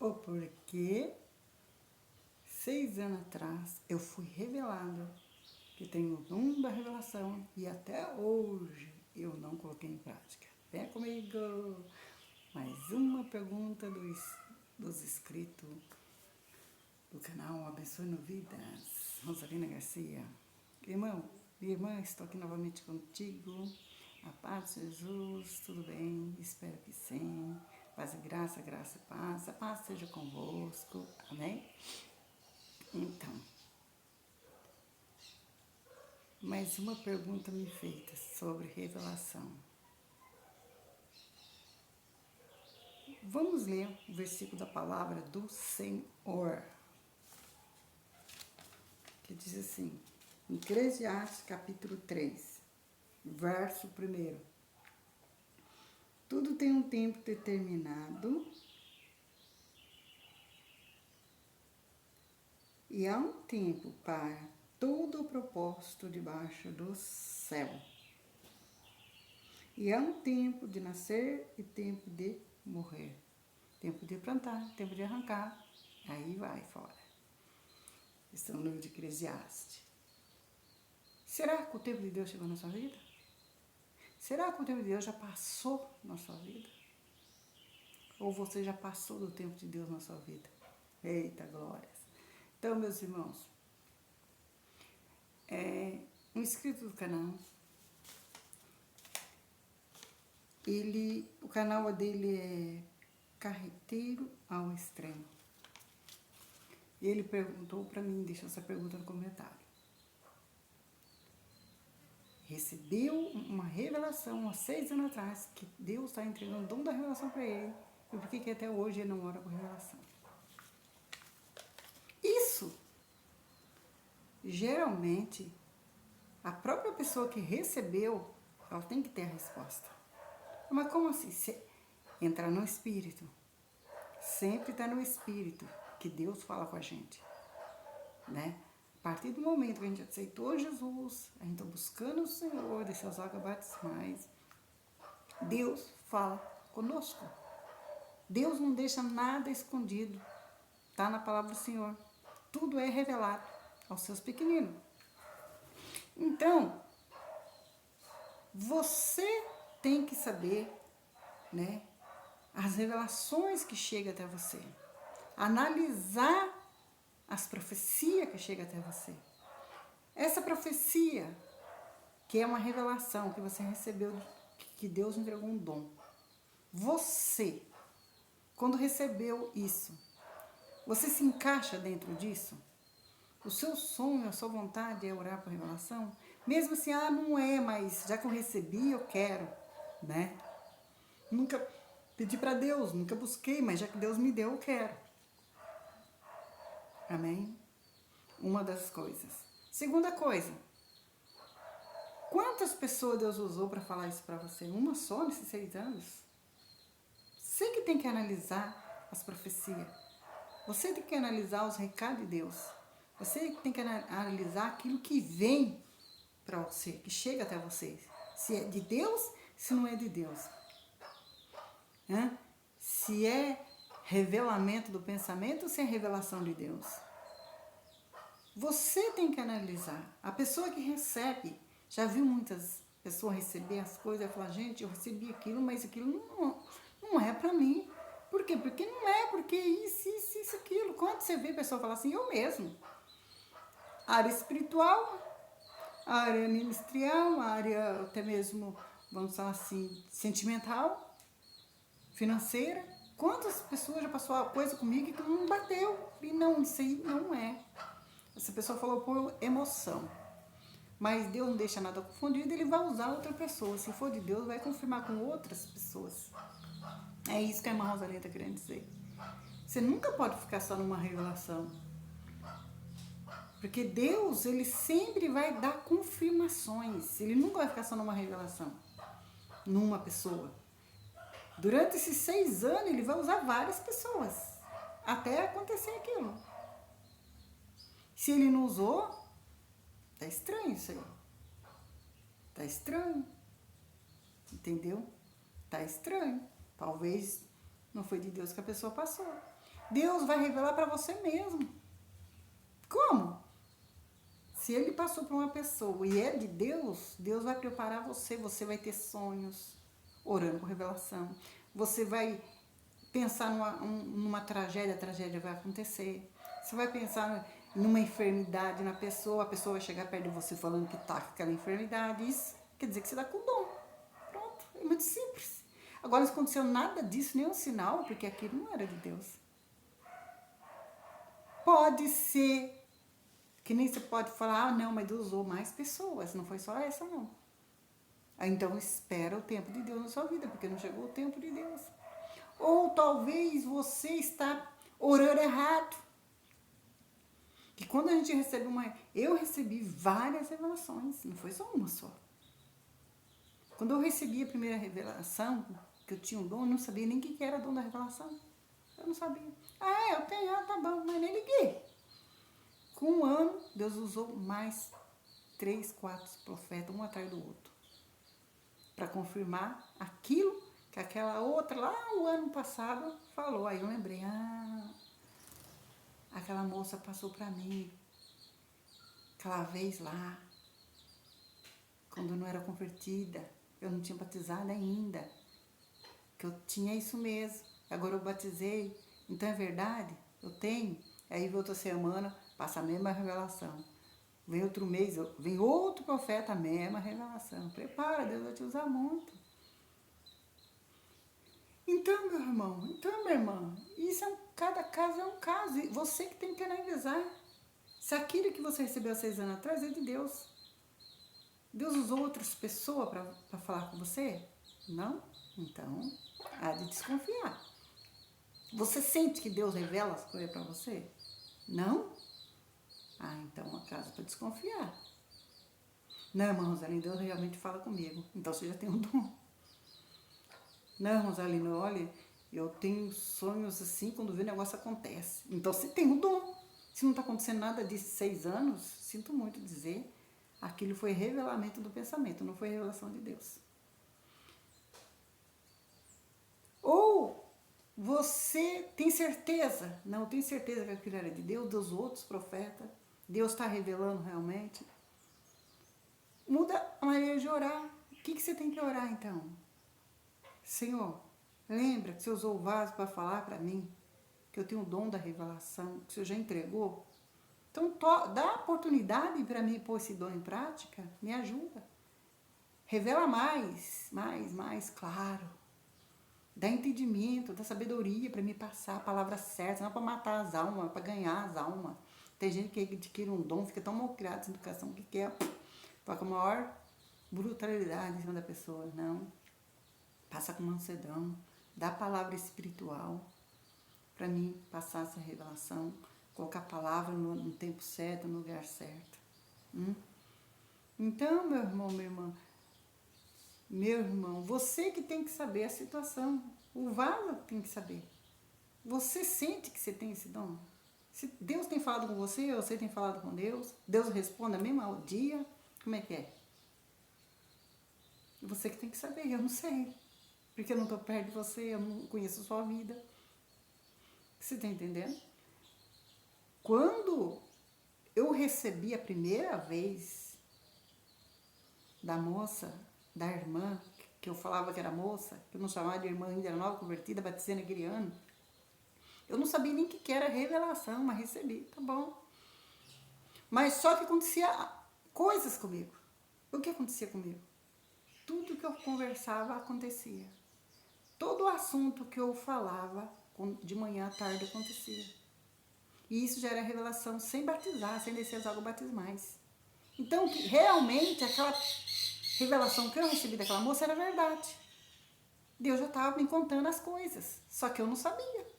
O porquê 6 anos atrás eu fui revelada que tenho o dom da revelação e até hoje eu não coloquei em prática. Vem comigo! Mais uma pergunta dos inscritos do canal Abençoe Vidas, Rosalina Garcia. Irmão, minha irmã, estou aqui novamente contigo. A paz de Jesus, tudo bem? Espero que sim. Paz e graça, graça e paz. A paz seja convosco. Amém? Então, mais uma pergunta me feita sobre revelação. Vamos ler o versículo da palavra do Senhor, que diz assim, em Eclesiastes capítulo 3, verso 1. Tudo tem um tempo determinado e há um tempo para todo o propósito debaixo do céu. E há um tempo de nascer e tempo de morrer. Tempo de plantar, tempo de arrancar. Aí vai fora. Isso é o livro de Eclesiastes. Será que o tempo de Deus chegou na sua vida? Será que o tempo de Deus já passou na sua vida? Ou você já passou do tempo de Deus na sua vida? Eita glórias! Então, meus irmãos, um inscrito do canal, o canal dele é Carreteiro ao Extremo. E ele perguntou para mim, deixou essa pergunta no comentário. Recebeu uma revelação há 6 anos atrás, que Deus está entregando o dom da revelação para ele. E por que até hoje ele não ora por revelação? Isso, geralmente, a própria pessoa que recebeu, ela tem que ter a resposta. Mas como assim? Entrar no Espírito. Sempre está no Espírito que Deus fala com a gente, né? A partir do momento que a gente aceitou Jesus, a gente está buscando o Senhor, de seus águas batismais, Deus fala conosco. Deus não deixa nada escondido, está na palavra do Senhor. Tudo é revelado aos seus pequeninos. Então, você tem que saber, né, as revelações que chegam até você. Analisar as profecias que chegam até você. Essa profecia, que é uma revelação que você recebeu, que Deus entregou um dom. Você, quando recebeu isso, você se encaixa dentro disso? O seu sonho, a sua vontade é orar por revelação? Mesmo assim, não é, mas já que eu recebi, eu quero, né? Nunca pedi para Deus, nunca busquei, mas já que Deus me deu, eu quero. Amém? Uma das coisas. Segunda coisa. Quantas pessoas Deus usou para falar isso para você? Uma só nesses 6 anos? Você que tem que analisar as profecias. Você tem que analisar os recados de Deus. Você tem que analisar aquilo que vem para você, que chega até você. Se é de Deus, se não é de Deus. Se é revelamento do pensamento ou se é revelação de Deus. Você tem que analisar. A pessoa que recebe, já viu muitas pessoas receber as coisas e falar, gente, eu recebi aquilo, mas aquilo não é pra mim. Por quê? Porque não é, porque isso, aquilo. Quando você vê a pessoa falar assim, eu mesmo. Área espiritual, área ministerial, área até mesmo, vamos falar assim, sentimental, financeira. Quantas pessoas já passou a coisa comigo que não bateu? E não, isso aí não é. Essa pessoa falou por emoção. Mas Deus não deixa nada confundido, ele vai usar outra pessoa. Se for de Deus, vai confirmar com outras pessoas. É isso que a irmã Rosalina está querendo dizer. Você nunca pode ficar só numa revelação. Porque Deus, ele sempre vai dar confirmações. Ele nunca vai ficar só numa revelação. Numa pessoa. Durante esses 6 anos, ele vai usar várias pessoas. Até acontecer aquilo. Se ele não usou, tá estranho isso aí. Tá estranho. Entendeu? Tá estranho. Talvez não foi de Deus que a pessoa passou. Deus vai revelar para você mesmo. Como? Se ele passou por uma pessoa e é de Deus, Deus vai preparar você. Você vai ter sonhos, orando por revelação. Você vai pensar numa tragédia, a tragédia vai acontecer. Você vai pensar numa enfermidade na pessoa, a pessoa vai chegar perto de você falando que está com aquela enfermidade. Isso quer dizer que você está com dom. Pronto, é muito simples. Agora não aconteceu nada disso, nenhum sinal, porque aquilo não era de Deus. Pode ser que nem você pode falar, ah, não, mas Deus usou mais pessoas, não foi só essa, não. Então espera o tempo de Deus na sua vida, porque não chegou o tempo de Deus. Ou talvez você está orando errado. Que quando a gente recebe uma... Eu recebi várias revelações, não foi só uma só. Quando eu recebi a primeira revelação, que eu tinha um dom, eu não sabia nem o que era dom da revelação. Eu não sabia. Ah, eu tenho, tá bom, mas nem liguei. Com um ano, Deus usou mais 3, 4 profetas, um atrás do outro, para confirmar aquilo que aquela outra lá o ano passado falou. Aí eu lembrei, aquela moça passou para mim, aquela vez lá, quando eu não era convertida, eu não tinha batizado ainda, que eu tinha isso mesmo, agora eu batizei, então é verdade, eu tenho. Aí outra semana, passa a mesma revelação. Vem outro mês, vem outro profeta, a mesma revelação. Prepara, Deus vai te usar muito. Então, meu irmão, então, minha irmã, isso cada caso é um caso. E você que tem que analisar se aquilo que você recebeu há 6 anos atrás é de Deus. Deus usou outras pessoas para falar com você? Não? Então, há de desconfiar. Você sente que Deus revela as coisas para você? Não? Então a casa para desconfiar. Não, irmã Rosalina, Deus realmente fala comigo. Então você já tem um dom. Não, irmã Rosalina, olha, eu tenho sonhos assim, quando vê o negócio acontece. Então você tem um dom. Se não está acontecendo nada de 6 anos, sinto muito dizer, aquilo foi revelamento do pensamento, não foi revelação de Deus. Ou você tem certeza, não tem certeza que aquilo era de Deus, dos outros profetas, Deus está revelando realmente. Muda a maneira de orar. O que você tem que orar então? Senhor, lembra que você usou o vaso para falar para mim que eu tenho o dom da revelação, que o Senhor já entregou? Então dá oportunidade para mim pôr esse dom em prática, me ajuda. Revela mais, claro. Dá entendimento, dá sabedoria para me passar a palavra certa, não para matar as almas, para ganhar as almas. Tem gente que adquire um dom, fica tão mal criado essa educação que quer com a maior brutalidade em cima da pessoa. Não. Passa com mansedão. Dá a palavra espiritual para mim passar essa revelação. Colocar a palavra no tempo certo, no lugar certo. Então, meu irmão, minha irmã, meu irmão, você que tem que saber a situação. O vaso tem que saber. Você sente que você tem esse dom? Se Deus tem falado com você, ou você tem falado com Deus, Deus responde mesmo ao dia, como é que é? Você que tem que saber, eu não sei. Porque eu não estou perto de você, eu não conheço a sua vida. Você está entendendo? Quando eu recebi a primeira vez da moça, da irmã, que eu falava que era moça, que eu não chamava de irmã ainda, era nova convertida, batizei naquele ano, eu não sabia nem o que era revelação, mas recebi, tá bom. Mas só que acontecia coisas comigo. O que acontecia comigo? Tudo que eu conversava acontecia. Todo o assunto que eu falava, de manhã à tarde, acontecia. E isso já era revelação sem batizar, sem descer as águas batismais. Então, realmente, aquela revelação que eu recebi daquela moça era verdade. Deus já estava me contando as coisas, só que eu não sabia.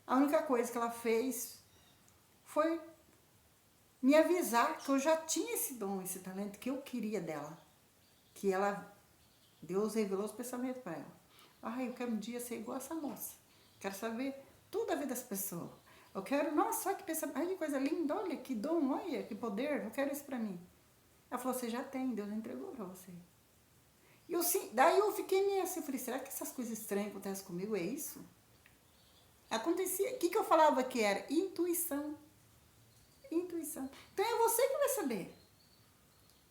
A única coisa que ela fez foi me avisar que eu já tinha esse dom, esse talento que eu queria dela. Que Deus revelou os pensamentos para ela. Eu quero um dia ser igual a essa moça. Quero saber tudo a vida das pessoas. Eu quero, nossa, olha que pensamento, que coisa linda, olha que dom, olha que poder, eu quero isso para mim. Ela falou, você já tem, Deus entregou para você. Daí eu fiquei meio assim, falei, será que essas coisas estranhas acontecem comigo, é isso? acontecia. O que eu falava que era? Intuição. Intuição. Então é você que vai saber.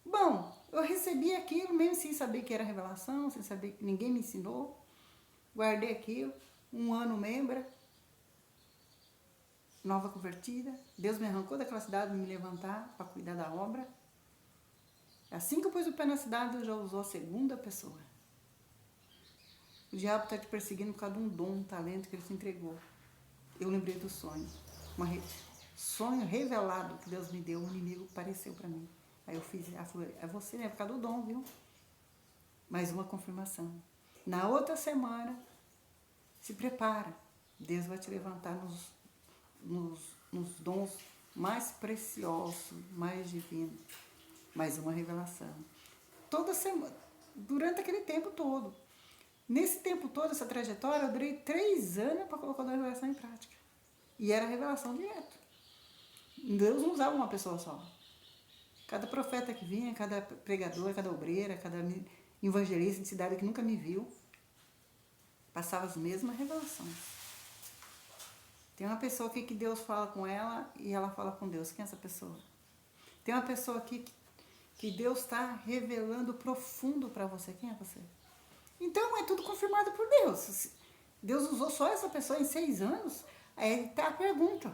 Bom, eu recebi aquilo mesmo sem saber que era revelação, sem saber que ninguém me ensinou. Guardei aquilo, 1 ano membra, nova convertida. Deus me arrancou daquela cidade para me levantar, para cuidar da obra. Assim que eu pus o pé na cidade, Deus já usou a segunda pessoa. O diabo está te perseguindo por causa de um dom, um talento que ele te entregou. Eu lembrei do sonho. Sonho revelado que Deus me deu, um inimigo apareceu para mim. Aí eu fiz, ela falou, é você, né? Por causa do dom, viu? Mais uma confirmação. Na outra semana, se prepara. Deus vai te levantar nos dons mais preciosos, mais divinos. Mais uma revelação. Toda semana, durante aquele tempo todo. Nesse tempo todo, essa trajetória, eu durei 3 anos para colocar a revelação em prática. E era revelação direto. Deus não usava uma pessoa só. Cada profeta que vinha, cada pregador, cada obreira, cada evangelista de cidade que nunca me viu, passava as mesmas revelações. Tem uma pessoa aqui que Deus fala com ela e ela fala com Deus. Quem é essa pessoa? Tem uma pessoa aqui que Deus está revelando profundo para você. Quem é você? Então é tudo confirmado por Deus. Deus usou só essa pessoa em 6 anos. Aí está a pergunta.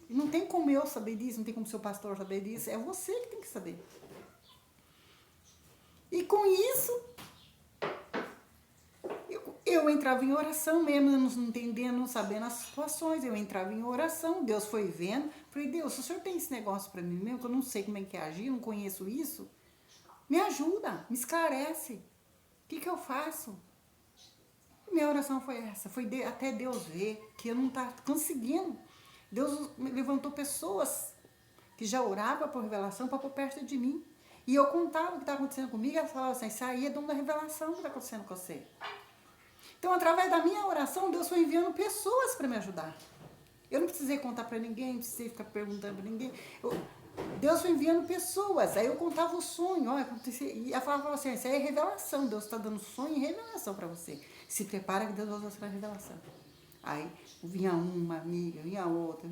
Não tem como eu saber disso, não tem como seu pastor saber disso. É você que tem que saber. E com isso, eu entrava em oração mesmo, não entendendo, não sabendo as situações. Eu entrava em oração, Deus foi vendo. Falei, Deus, se o Senhor tem esse negócio para mim mesmo, que eu não sei como é que é agir, não conheço isso, me ajuda, me esclarece. O que eu faço? Minha oração foi essa, foi até Deus ver que eu não estava conseguindo. Deus me levantou pessoas que já oravam por revelação para pôr perto de mim. E eu contava o que estava acontecendo comigo, e ela falava assim, isso aí é dom da revelação que está acontecendo com você. Então, através da minha oração, Deus foi enviando pessoas para me ajudar. Eu não precisei contar para ninguém, não precisei ficar perguntando para ninguém. Deus foi enviando pessoas. Aí eu contava o sonho. Ó, e ela falava assim, isso aí é revelação. Deus está dando sonho e revelação para você. Se prepara que Deus vai mostrar a revelação. Aí vinha uma amiga, vinha outra.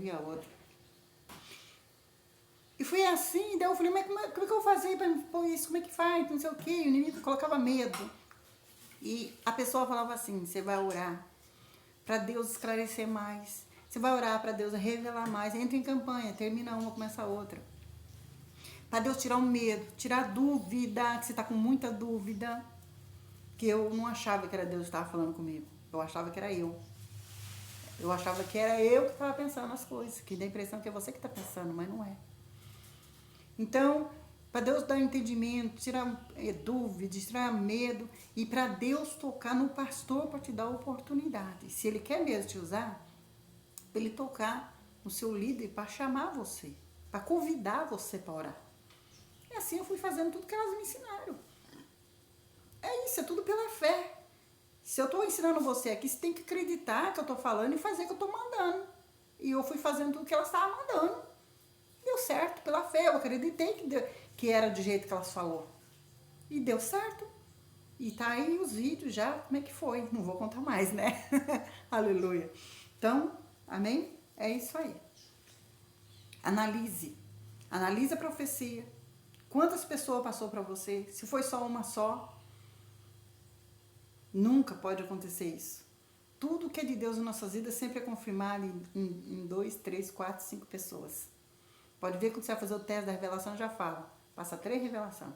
E foi assim, daí eu falei, mas como é que eu vou fazer para pôr isso? Como é que faz? Não sei o quê. E o inimigo colocava medo. E a pessoa falava assim, você vai orar para Deus esclarecer mais. Você vai orar para Deus revelar mais. Entra em campanha, termina uma, começa a outra. Para Deus tirar o medo, tirar a dúvida, que você está com muita dúvida. Que eu não achava que era Deus que estava falando comigo. Eu achava que era eu. Eu achava que era eu que estava pensando as coisas. Que dá a impressão que é você que está pensando, mas não é. Então, para Deus dar entendimento, tirar dúvidas, tirar medo. E para Deus tocar no pastor para te dar oportunidade. Se Ele quer mesmo te usar, para Ele tocar no seu líder para chamar você. Para convidar você para orar. E assim eu fui fazendo tudo que elas me ensinaram. É isso, é tudo pela fé. Se eu estou ensinando você aqui, você tem que acreditar que eu estou falando e fazer o que eu estou mandando. E eu fui fazendo tudo que elas estavam mandando. Deu certo pela fé. Eu acreditei que era do jeito que elas falou. E deu certo. E tá aí os vídeos já, como é que foi. Não vou contar mais, né? Aleluia. Então, amém? É isso aí. Analise. Analise a profecia. Quantas pessoas passou para você? Se foi só uma só, nunca pode acontecer isso. Tudo que é de Deus em nossas vidas sempre é confirmado em 2, 3, 4, 5 pessoas. Pode ver que quando você vai fazer o teste da revelação, já fala. Passa 3 revelações.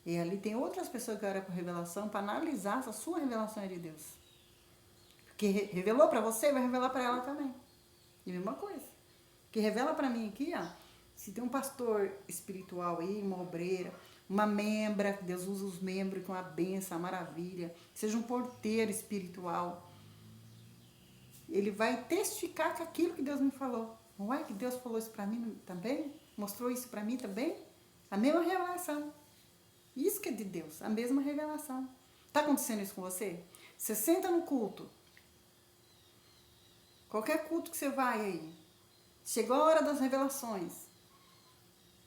E ali tem outras pessoas que oram por revelação para analisar se a sua revelação é de Deus. Porque revelou para você, vai revelar para ela também. E a mesma coisa. Que revela para mim aqui, ó. Se tem um pastor espiritual aí, uma obreira, uma membra, Deus usa os membros com a benção, a maravilha, seja um porteiro espiritual, ele vai testificar com aquilo que Deus me falou. Não é que Deus falou isso para mim também? Mostrou isso para mim também? A mesma revelação. Isso que é de Deus, a mesma revelação. Está acontecendo isso com você? Você senta no culto, qualquer culto que você vai aí, chegou a hora das revelações,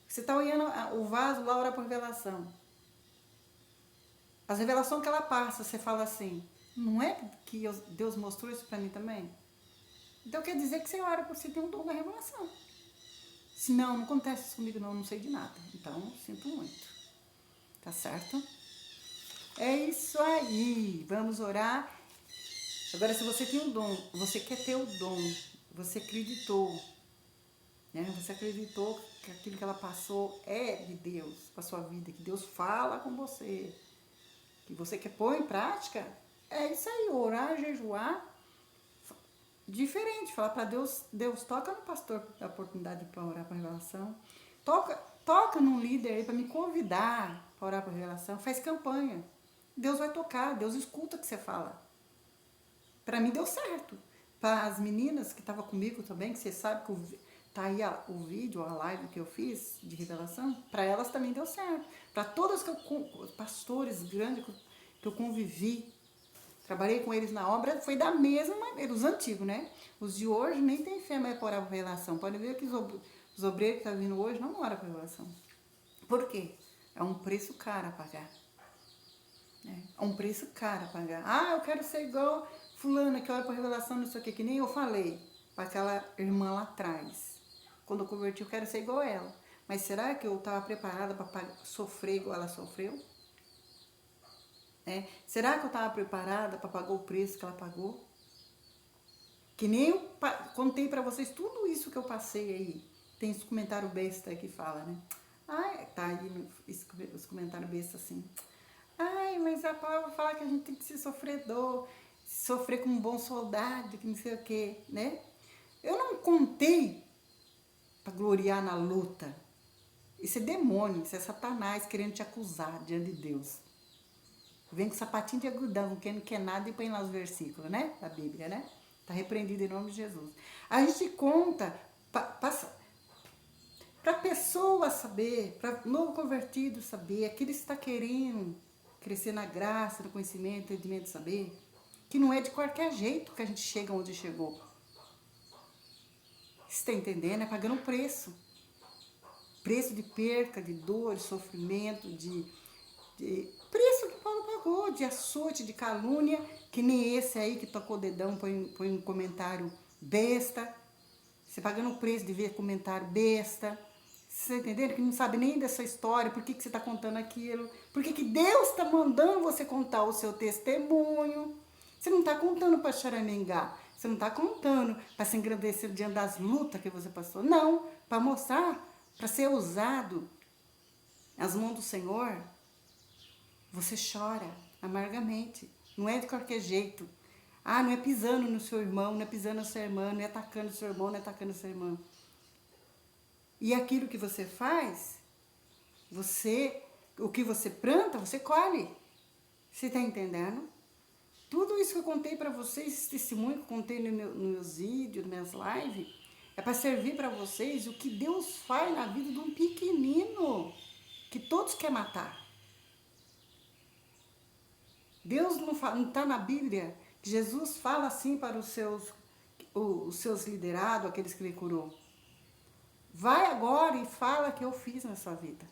você está olhando o vaso lá, orar por revelação. As revelações que ela passa, você fala assim, Não é que Deus mostrou isso para mim também? Então quer dizer que você ora porque você tem um dom da revelação. Se não acontece isso comigo, não sei de nada. Então, sinto muito. Tá certo? É isso aí. Vamos orar. Agora, se você tem um dom, você quer ter o dom, você acreditou, né? Você acreditou que aquilo que ela passou é de Deus para sua vida, que Deus fala com você, que você quer pôr em prática, é isso aí, orar, jejuar, diferente, falar para Deus, Deus toca no pastor da oportunidade para orar para revelação, toca num líder aí para me convidar para orar para revelação, faz campanha, Deus vai tocar, Deus escuta o que você fala. Para mim deu certo. Para as meninas que estavam comigo também, que você sabe que tá aí o vídeo, a live que eu fiz de revelação, para elas também deu certo. Para todas os pastores grandes que eu convivi, trabalhei com eles na obra, foi da mesma maneira, os antigos, né? Os de hoje nem tem fé mais para orar por revelação. Pode ver que os obreiros que estão vindo hoje não oram por revelação. Por quê? É um preço caro a pagar. É um preço caro a pagar. Ah, eu quero ser igual fulana que ora por revelação, não sei o que nem eu falei para aquela irmã lá atrás. Quando eu converti, eu quero ser igual a ela. Mas será que eu estava preparada para sofrer igual ela sofreu? Será que eu estava preparada para pagar o preço que ela pagou? Que nem eu contei para vocês tudo isso que eu passei aí. Tem esse comentário besta que fala, né? Ah, tá aí os comentários besta assim. Ai, mas a palavra fala que a gente tem que ser sofredor, sofrer como um bom soldado, que não sei o quê, né? Eu não contei para gloriar na luta. Isso é demônio, isso é Satanás querendo te acusar diante de Deus. Vem com sapatinho de agudão, que não quer nada e põe lá os versículos, né? Da Bíblia, né? Tá repreendido em nome de Jesus. A gente conta para a pessoa saber, para o novo convertido saber, aquele que está querendo crescer na graça, no conhecimento, entendimento, saber, que não é de qualquer jeito que a gente chega onde chegou. Você está entendendo? É pagando um preço. Preço de perca, de dor, de sofrimento, de preço que Paulo pagou, de açoite, de calúnia, que nem esse aí que tocou o dedão, põe um comentário besta. Você pagando o preço de ver comentário besta. Você está entendendo? Que não sabe nem dessa história, por que você está contando aquilo, por que Deus está mandando você contar o seu testemunho. Você não está contando para choramingar, você não está contando para se engrandecer diante das lutas que você passou. Não, para mostrar, para ser usado nas mãos do Senhor. Você chora amargamente, não é de qualquer jeito. Ah, não é pisando no seu irmão, não é pisando na sua irmã, não é atacando o seu irmão, não é atacando a sua irmã. E aquilo que você faz, o que você planta, você colhe. Você está entendendo? Tudo isso que eu contei para vocês, esse testemunho que eu contei nos meus vídeos, nas minhas lives, é para servir para vocês o que Deus faz na vida de um pequenino que todos querem matar. Deus não está na Bíblia que Jesus fala assim para os seus liderados, aqueles que ele curou. Vai agora e fala o que eu fiz na sua vida.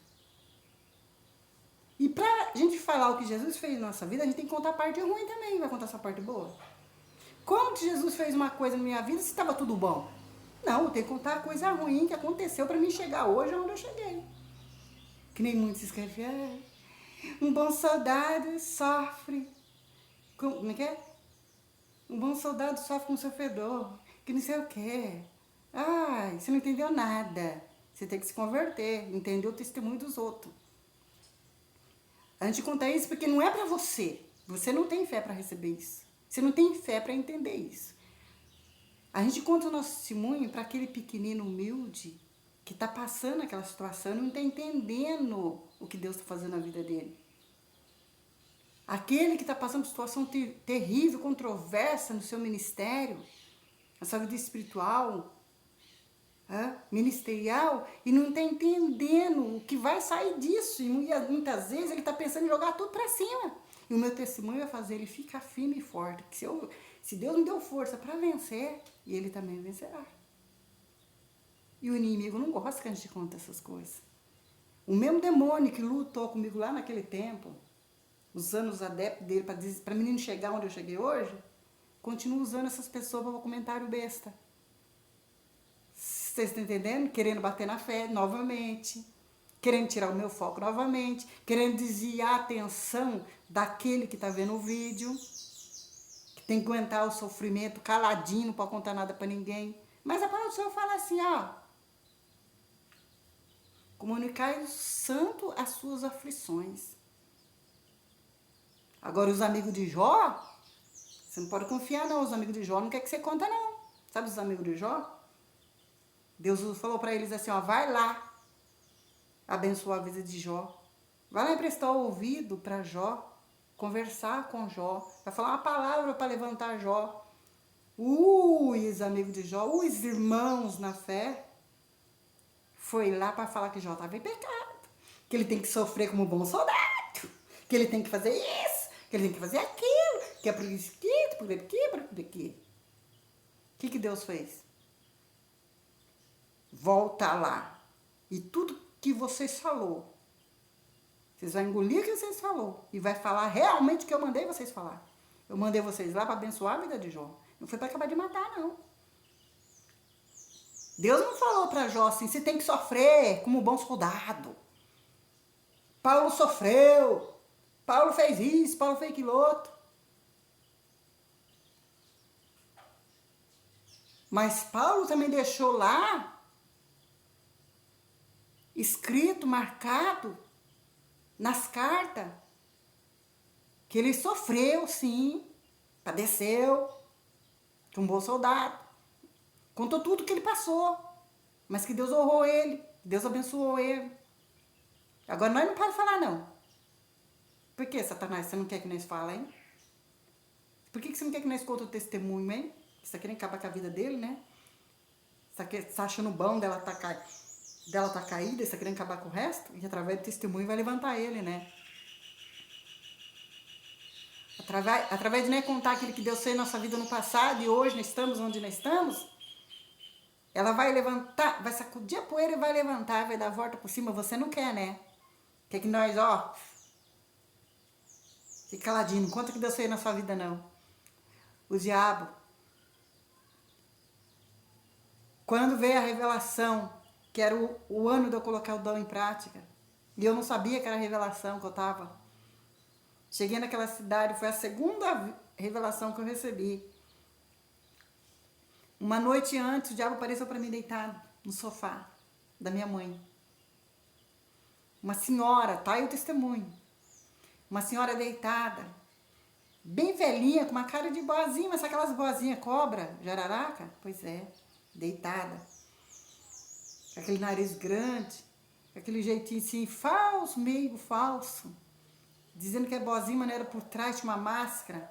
E pra gente falar o que Jesus fez na nossa vida, a gente tem que contar a parte ruim também. Vai contar a sua parte boa? Como que Jesus fez uma coisa na minha vida se estava tudo bom? Não, eu tenho que contar a coisa ruim que aconteceu para mim chegar hoje onde eu cheguei. Que nem muitos escrevem, um bom soldado sofre. Como é que é? Um bom soldado sofre com um sofredor, que não sei o quê. Ai, você não entendeu nada. Você tem que se converter, entender o testemunho dos outros. A gente conta isso porque não é para você. Você não tem fé para receber isso. Você não tem fé para entender isso. A gente conta o nosso testemunho para aquele pequenino humilde que está passando aquela situação e não está entendendo o que Deus está fazendo na vida dele. Aquele que está passando por situação terrível, controversa no seu ministério, na sua vida espiritual, ministerial, e não está entendendo o que vai sair disso. E muitas vezes ele está pensando em jogar tudo para cima. E o meu testemunho vai fazer ele ficar firme e forte. Que se Deus me deu força para vencer, e ele também vencerá. E o inimigo não gosta que a gente conte essas coisas. O mesmo demônio que lutou comigo lá naquele tempo, usando os adeptos dele para menino chegar onde eu cheguei hoje, continua usando essas pessoas para comentário besta. Vocês estão entendendo? Querendo bater na fé novamente, querendo tirar o meu foco novamente, querendo desviar a atenção daquele que está vendo o vídeo, que tem que aguentar o sofrimento caladinho, não pode contar nada para ninguém. Mas a palavra do Senhor fala assim, ó, comunicai o santo as suas aflições. Agora, os amigos de Jó, você não pode confiar não, os amigos de Jó não quer que você conta não. Sabe os amigos de Jó? Deus falou para eles assim, ó, vai lá abençoar a vida de Jó. Vai lá emprestar o ouvido para Jó, conversar com Jó, vai falar uma palavra para levantar Jó. Os amigos de Jó, os irmãos na fé, foi lá para falar que Jó estava em pecado, que ele tem que sofrer como um bom soldado, que ele tem que fazer isso, que ele tem que fazer aquilo, que é por isso que, por aqui. O que Deus fez? Volta lá. E tudo que vocês falou, vocês vão engolir o que vocês falou e vai falar realmente o que eu mandei vocês falar. Eu mandei vocês lá para abençoar a vida de Jó. Não foi para acabar de matar, não. Deus não falou para Jó assim, você tem que sofrer como um bom soldado. Paulo sofreu. Paulo fez isso, Paulo fez aquilo outro. Mas Paulo também deixou lá escrito, marcado nas cartas, que ele sofreu, sim, padeceu, que um bom soldado. Contou tudo que ele passou, mas que Deus honrou ele, Deus abençoou ele. Agora nós não podemos falar, não. Por que, Satanás, você não quer que nós falem, hein? Por que você não quer que nós conte o testemunho, hein? Você está querendo acabar com a vida dele, né? Você está achando bom dela tá caída, você está querendo acabar com o resto? E através do testemunho vai levantar ele, né? Através de nós contar aquilo que Deus fez na nossa vida no passado e hoje nós estamos onde nós estamos, ela vai levantar, vai sacudir a poeira e vai levantar, vai dar a volta por cima. Você não quer, né? Quer que nós, ó, fique caladinho, não conta que Deus fez na sua vida, não. O diabo, quando veio a revelação, que era o ano de eu colocar o dom em prática, e eu não sabia que era a revelação que eu estava. Cheguei naquela cidade, foi a segunda revelação que eu recebi. Uma noite antes, o diabo apareceu para mim deitado no sofá da minha mãe. Uma senhora, tá aí o testemunho. Uma senhora deitada, bem velhinha, com uma cara de boazinha, mas aquelas boazinhas cobra, jararaca? Pois é, deitada. Com aquele nariz grande, com aquele jeitinho assim, falso, meio falso. Dizendo que é boazinha, mas não era por trás, tinha uma máscara.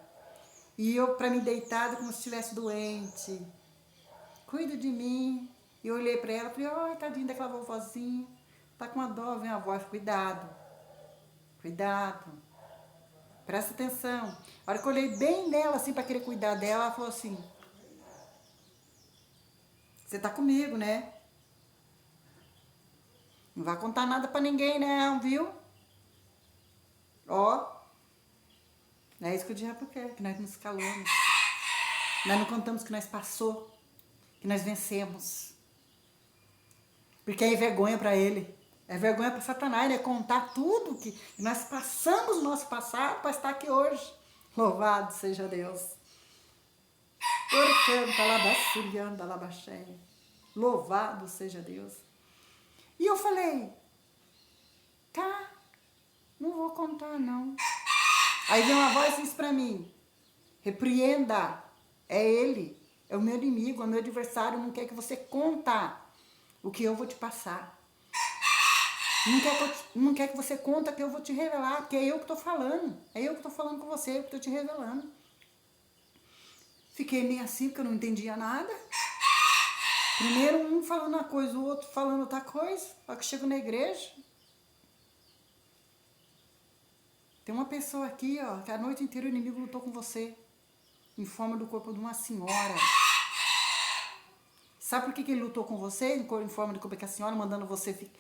E eu, para mim, deitada, como se estivesse doente. Cuida de mim. E eu olhei para ela e falei, ai, tadinha daquela vovozinha. Tá com uma dó, vem a voz, cuidado. Cuidado. Presta atenção. A hora que eu olhei bem nela, assim, para querer cuidar dela, ela falou assim, você tá comigo, né? Não vai contar nada para ninguém, não, viu? Ó, é isso que o diabo quer, que nós nos calamos. Nós não contamos que nós passou, que nós vencemos. Porque é vergonha para ele. É vergonha para Satanás, né? Contar tudo que nós passamos no nosso passado para estar aqui hoje. Louvado seja Deus. Louvado seja Deus. E eu falei, tá, não vou contar não. Aí veio uma voz e disse para mim, repreenda, é ele, é o meu inimigo, é o meu adversário, não quer que você conta o que eu vou te passar. Não quer que você conta que eu vou te revelar, que é eu que estou falando. É eu que estou falando com você, eu que estou te revelando. Fiquei meio assim, porque eu não entendia nada. Primeiro um falando uma coisa, o outro falando outra coisa. Só que chego na igreja. Tem uma pessoa aqui, ó, que a noite inteira o inimigo lutou com você. Em forma do corpo de uma senhora. Sabe por que ele lutou com você? Em forma do corpo da senhora, mandando você...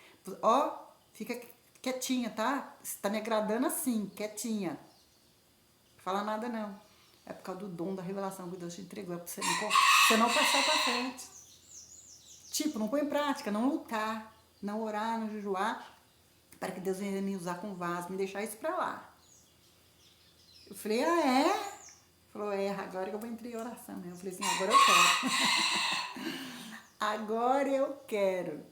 Ó, fica quietinha, tá? Você tá me agradando assim, quietinha. Fala nada não. É por causa do dom da revelação que Deus te entregou. É pra você não passar pra frente. Tipo, não põe em prática, não lutar, não orar, não jejuar, para que Deus venha me usar como vaso, me deixar isso pra lá. Eu falei, ah, é? Falou, é, agora que eu vou entrar em oração. Eu falei assim, agora eu quero. Agora eu quero.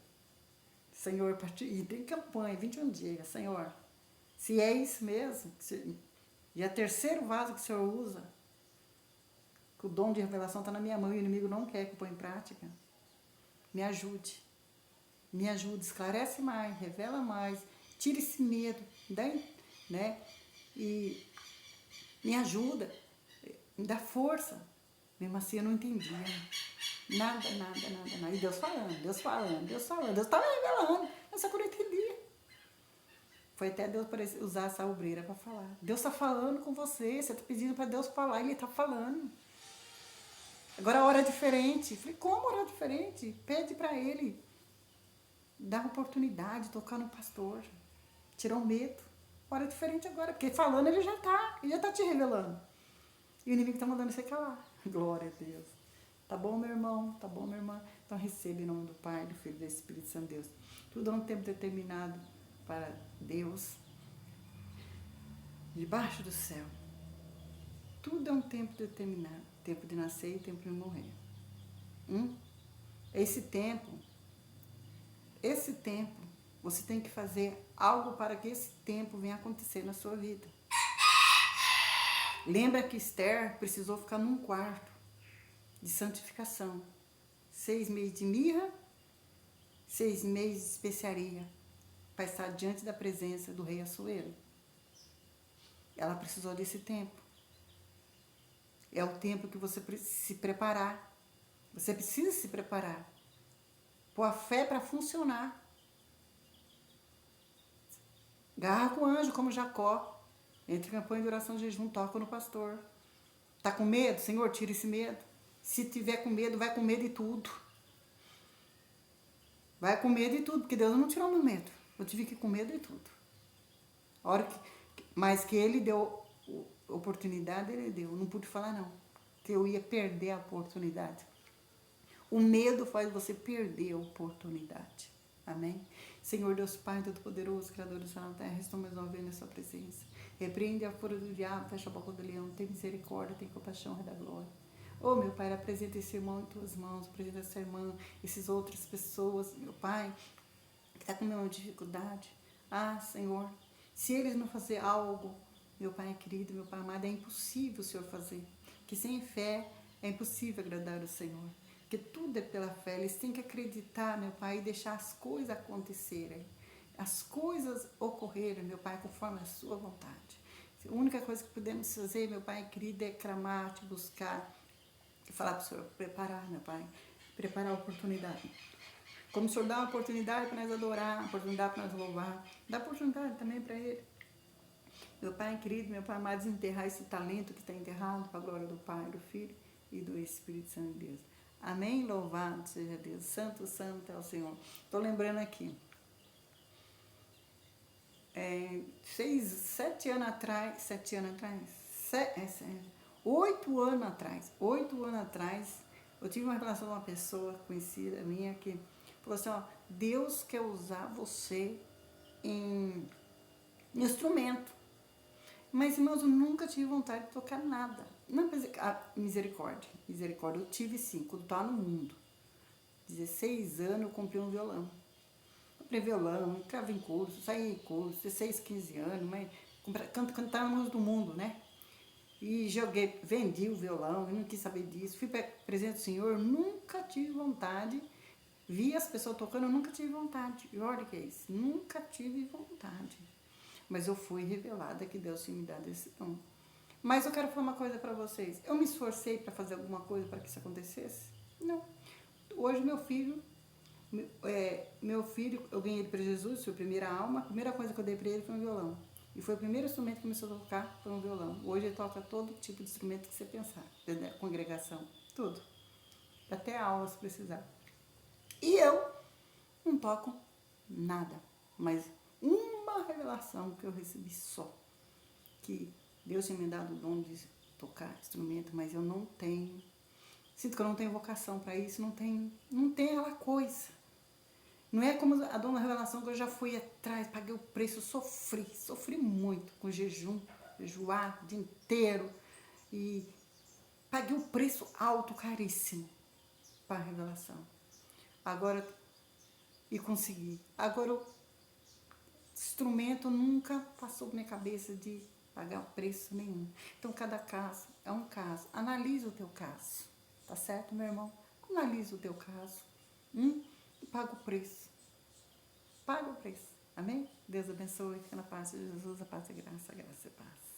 Senhor, e tem campanha, 21 dias. Senhor, se é isso mesmo, e é o terceiro vaso que o Senhor usa, que o dom de revelação está na minha mão e o inimigo não quer que eu ponha em prática, me ajude. Me ajude, esclarece mais, revela mais, tira esse medo, né? E me ajuda, me dá força. Mesmo assim eu não entendia. Nada. E Deus falando. Deus estava revelando. Eu só que eu não entendia. Foi até Deus usar essa obreira para falar. Deus está falando com você. Você está pedindo para Deus falar. Ele está falando. Agora a hora é diferente. Falei, como hora é diferente? Pede para Ele. Dá oportunidade de tocar no pastor. Tirar o medo. Hora é diferente agora. Porque falando ele já está te revelando. E o inimigo está mandando você calar. Glória a Deus. Tá bom, meu irmão? Tá bom, minha irmã? Então receba em nome do Pai, do Filho e do Espírito Santo Deus. Tudo é um tempo determinado para Deus. Debaixo do céu. Tudo é um tempo determinado. Tempo de nascer e tempo de morrer. Esse tempo, você tem que fazer algo para que esse tempo venha acontecer na sua vida. Lembra que Esther precisou ficar num quarto de santificação. 6 meses de mirra, 6 meses de especiaria, para estar diante da presença do rei Assuero. Ela precisou desse tempo. É o tempo que você precisa se preparar. Você precisa se preparar. Pôr a fé para funcionar. Garra com o anjo, como Jacó. Entre em campanha de oração e jejum, toca no pastor. Tá com medo? Senhor, tira esse medo. Se tiver com medo, vai com medo de tudo. Vai com medo de tudo, porque Deus não tirou meu medo. Eu tive que ir com medo de tudo. Mas que Ele deu oportunidade, Ele deu. Eu não pude falar não, que eu ia perder a oportunidade. O medo faz você perder a oportunidade. Amém? Senhor Deus Pai Todo-Poderoso, Criador do céu e da terra, estou mais uma vez na sua presença. Repreende a fúria do diabo, fecha a boca do leão, tem misericórdia, tem compaixão, Rei da glória. Oh, meu Pai, apresenta esse irmão em tuas mãos, apresenta essa irmã, essas outras pessoas, meu Pai, que está com uma dificuldade. Ah, Senhor, se eles não fazerem algo, meu Pai querido, meu Pai amado, é impossível o Senhor fazer. Que sem fé é impossível agradar o Senhor. Que tudo é pela fé. Eles têm que acreditar, meu Pai, e deixar as coisas acontecerem. As coisas ocorrerem, meu Pai, conforme a sua vontade. A única coisa que podemos fazer, meu Pai querido, é clamar, te buscar e falar para o Senhor, preparar, meu Pai, preparar a oportunidade. Como o Senhor dá uma oportunidade para nós adorar, uma oportunidade para nós louvar, dá oportunidade também para Ele. Meu Pai querido, meu Pai amado, desenterrar esse talento que está enterrado para a glória do Pai, do Filho e do Espírito Santo de Deus. Amém? Louvado seja Deus. Santo, santo é o Senhor. Estou lembrando aqui. 8 anos atrás, eu tive uma relação com uma pessoa conhecida minha que falou assim, ó, Deus quer usar você em instrumento. Mas, irmãos, eu nunca tive vontade de tocar nada. Não, misericórdia, eu tive sim, quando estava no mundo. 16 anos eu comprei um violão. Comprei violão, entrava em curso, saía em curso, 16, 15 anos, mas cantava música do mundo, né? E vendi o violão, eu não quis saber disso. Fui para presença do Senhor, nunca tive vontade. Vi as pessoas tocando, eu nunca tive vontade. E olha que é isso, nunca tive vontade. Mas eu fui revelada que Deus tinha me dado esse dom. Mas eu quero falar uma coisa para vocês. Eu me esforcei para fazer alguma coisa para que isso acontecesse? Não. Hoje meu filho, eu ganhei ele para Jesus, foi a primeira alma. A primeira coisa que eu dei para ele foi um violão. E foi o primeiro instrumento que começou a tocar, foi um violão. Hoje ele toca todo tipo de instrumento que você pensar. Congregação, tudo. Até aula se precisar. E eu não toco nada. Mas uma revelação que eu recebi só. Que Deus tinha me dado o dom de tocar instrumento, mas eu não tenho. Sinto que eu não tenho vocação para isso, não tem aquela coisa. Não é como a dona Revelação, que eu já fui atrás, paguei o preço, sofri muito com jejum, jejuar o dia inteiro. E paguei o preço alto, caríssimo, para a Revelação. Agora, e consegui. Agora, o instrumento nunca passou por minha cabeça de pagar preço nenhum. Então, cada caso é um caso. Analisa o teu caso. Tá certo, meu irmão? Analisa o teu caso. E paga o preço. Paga o preço. Amém? Deus abençoe. Fica na paz de Jesus, a paz e graça e paz.